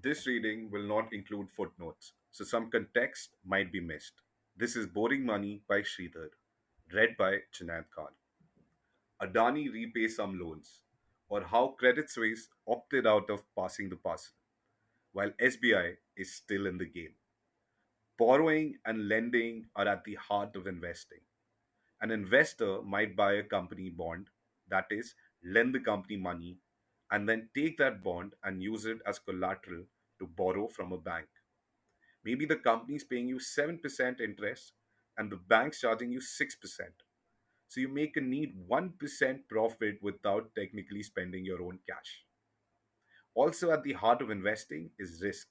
This reading will not include footnotes, so some context might be missed. This is Boring Money by Sridhar, read by Junaid Khan. Adani repays some loans, or how Credit Suisse opted out of passing the parcel, while SBI is still in the game. Borrowing and lending are at the heart of investing. An investor might buy a company bond, that is, lend the company money, and then take that bond and use it as collateral to borrow from a bank. Maybe the company is paying you 7% interest and the bank's charging you 6%. So you make a neat 1% profit without technically spending your own cash. Also, at the heart of investing is risk.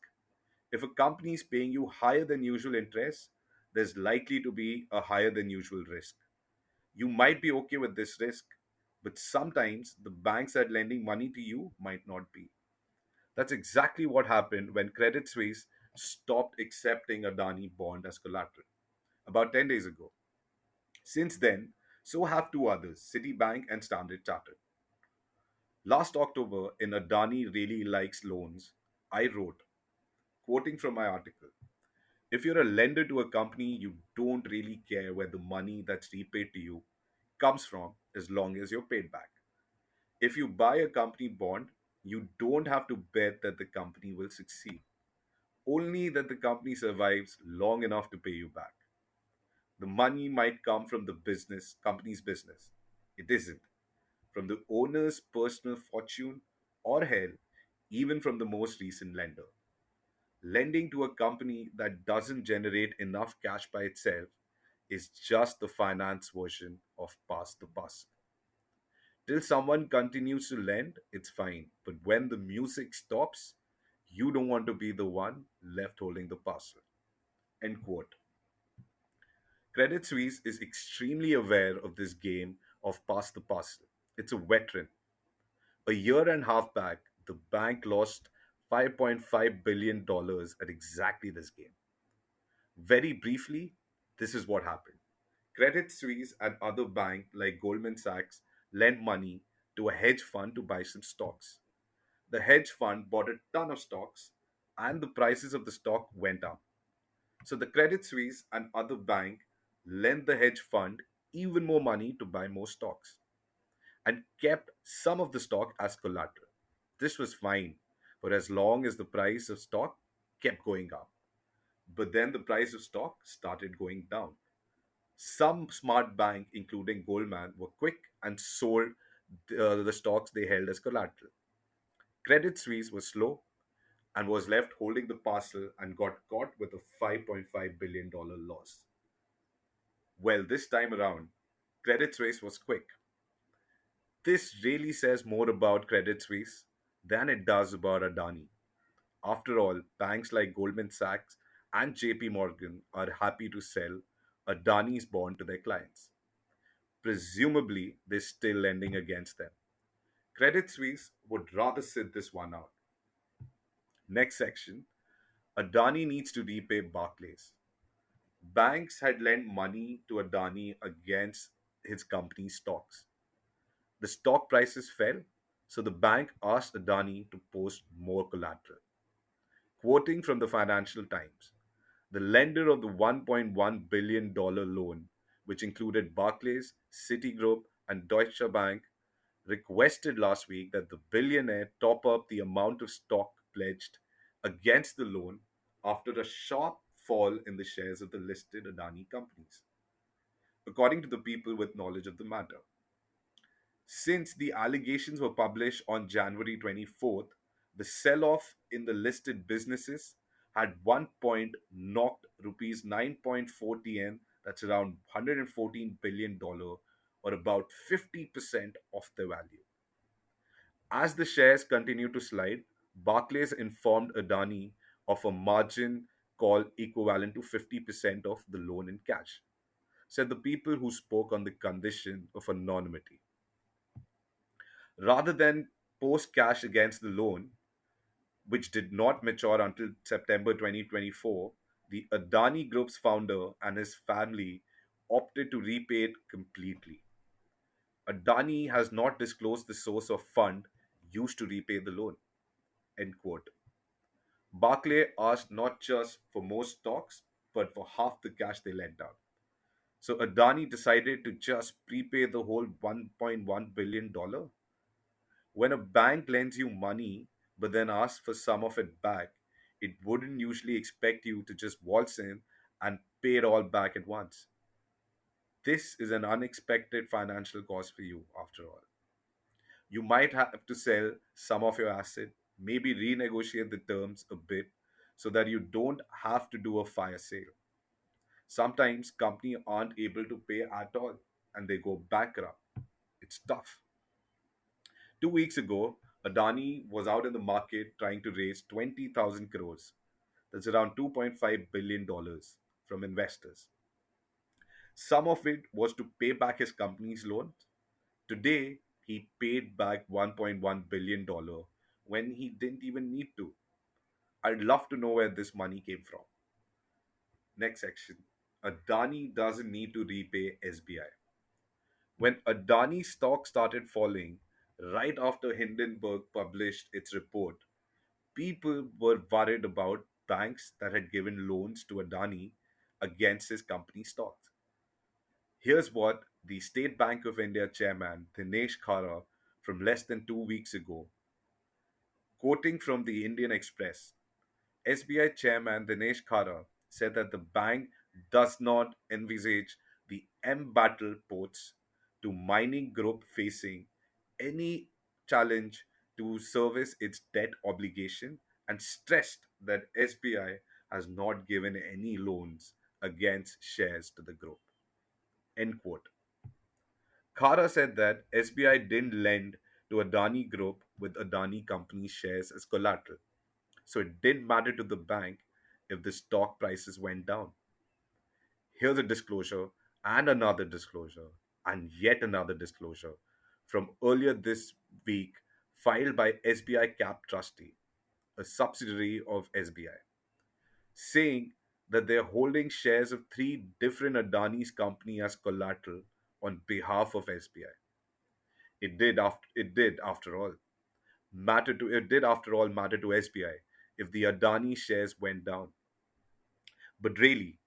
If a company is paying you higher than usual interest, there's likely to be a higher than usual risk. You might be okay with this risk, but sometimes the banks that are lending money to you might not be. That's exactly what happened when Credit Suisse stopped accepting Adani bond as collateral about 10 days ago. Since then, so have two others, Citibank and Standard Chartered. Last October, in Adani Really Likes Loans, I wrote, quoting from my article, if you're a lender to a company, you don't really care where the money that's repaid to you comes from as long as you're paid back. If you buy a company bond, you don't have to bet that the company will succeed, only that the company survives long enough to pay you back. The money might come from the company's business. It isn't. From the owner's personal fortune, or hell, even from the most recent lender. Lending to a company that doesn't generate enough cash by itself is just the finance version of pass the parcel. Till someone continues to lend, it's fine. But when the music stops, you don't want to be the one left holding the parcel. End quote. Credit Suisse is extremely aware of this game of pass the parcel. It's a veteran. A year and a half back, the bank lost $5.5 billion dollars at exactly this game. Very briefly, this is what happened. Credit Suisse and other banks like Goldman Sachs lent money to a hedge fund to buy some stocks. The hedge fund bought a ton of stocks and the prices of the stock went up. So the Credit Suisse and other bank lent the hedge fund even more money to buy more stocks and kept some of the stock as collateral. This was fine for as long as the price of stock kept going up. But then the price of stock started going down. Some smart bank, including Goldman, were quick and sold the stocks they held as collateral. Credit Suisse was slow and was left holding the parcel and got caught with a $5.5 billion loss. Well, this time around, Credit Suisse was quick. This really says more about Credit Suisse than it does about Adani. After all, banks like Goldman Sachs and JP Morgan are happy to sell Adani's bond to their clients. Presumably, they're still lending against them. Credit Suisse would rather sit this one out. Next section, Adani needs to repay Barclays. Banks had lent money to Adani against his company's stocks. The stock prices fell, so the bank asked Adani to post more collateral. Quoting from the Financial Times, the lender of the $1.1 billion loan, which included Barclays, Citigroup, and Deutsche Bank, requested last week that the billionaire top up the amount of stock pledged against the loan after a sharp fall in the shares of the listed Adani companies, according to the people with knowledge of the matter. Since the allegations were published on January 24th, the sell off in the listed businesses had one point knocked rupees 9.4 TN, that's around $114 billion, or about 50% of their value. As the shares continued to slide, Barclays informed Adani of a margin call equivalent to 50% of the loan in cash, said the people who spoke on the condition of anonymity. Rather than post cash against the loan, which did not mature until September 2024, the Adani Group's founder and his family opted to repay it completely. Adani has not disclosed the source of fund used to repay the loan. End quote. Barclay asked not just for more stocks, but for half the cash they lent out. So Adani decided to just prepay the whole $1.1 billion. When a bank lends you money but then asks for some of it back, it wouldn't usually expect you to just waltz in and pay it all back at once. This is an unexpected financial cost for you, after all. You might have to sell some of your asset, maybe renegotiate the terms a bit so that you don't have to do a fire sale. Sometimes companies aren't able to pay at all and they go bankrupt. It's tough. 2 weeks ago, Adani was out in the market trying to raise 20,000 crores. That's around $2.5 billion from investors. Some of it was to pay back his company's loan. Today, he paid back $1.1 billion when he didn't even need to. I'd love to know where this money came from. Next section. Adani doesn't need to repay SBI. When Adani stock started falling, right after Hindenburg published its report, people were worried about banks that had given loans to Adani against his company stocks. Here's what the State Bank of India chairman Dinesh Khara from less than 2 weeks ago, quoting from the Indian Express, SBI chairman Dinesh Khara said that the bank does not envisage the embattled ports to mining group facing any challenge to service its debt obligation and stressed that SBI has not given any loans against shares to the group. End quote. Khara said that SBI didn't lend to Adani Group with Adani Company shares as collateral. So it didn't matter to the bank if the stock prices went down. Here's a disclosure and another disclosure and yet another disclosure from earlier this week filed by SBI Cap Trustee, a subsidiary of SBI, saying that they're holding shares of three different Adani's company as collateral on behalf of SBI. It did after all matter to SBI if the Adani shares went down. But really,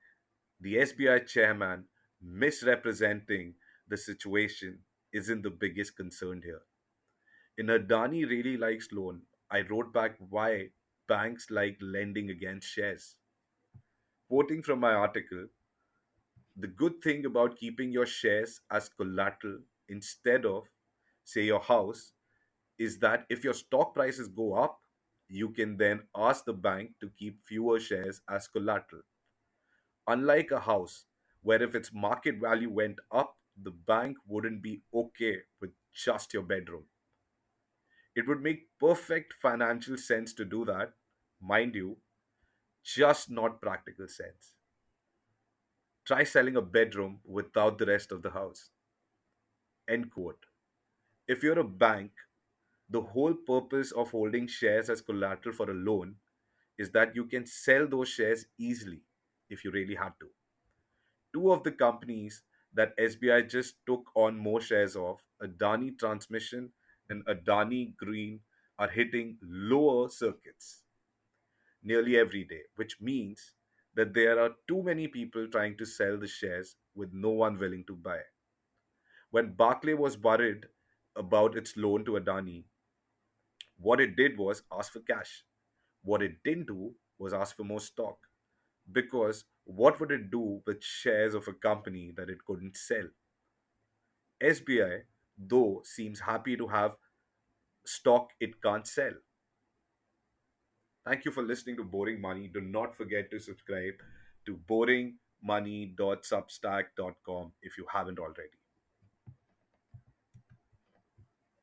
the SBI chairman misrepresenting the situation isn't the biggest concern here. In Adani really likes loan, I wrote back why banks like lending against shares. Quoting from my article, the good thing about keeping your shares as collateral instead of, say, your house is that if your stock prices go up, you can then ask the bank to keep fewer shares as collateral. Unlike a house, where if its market value went up, the bank wouldn't be okay with just your bedroom. It would make perfect financial sense to do that, mind you, just not practical sense. Try selling a bedroom without the rest of the house. End quote. If you're a bank, the whole purpose of holding shares as collateral for a loan is that you can sell those shares easily if you really had to. Two of the companies that SBI just took on more shares of, Adani Transmission and Adani Green, are hitting lower circuits nearly every day, which means that there are too many people trying to sell the shares with no one willing to buy. When Barclay was worried about its loan to Adani, what it did was ask for cash. What it didn't do was ask for more stock. Because what would it do with shares of a company that it couldn't sell? SBI, though, seems happy to have stock it can't sell. Thank you for listening to Boring Money. Do not forget to subscribe to boringmoney.substack.com if you haven't already.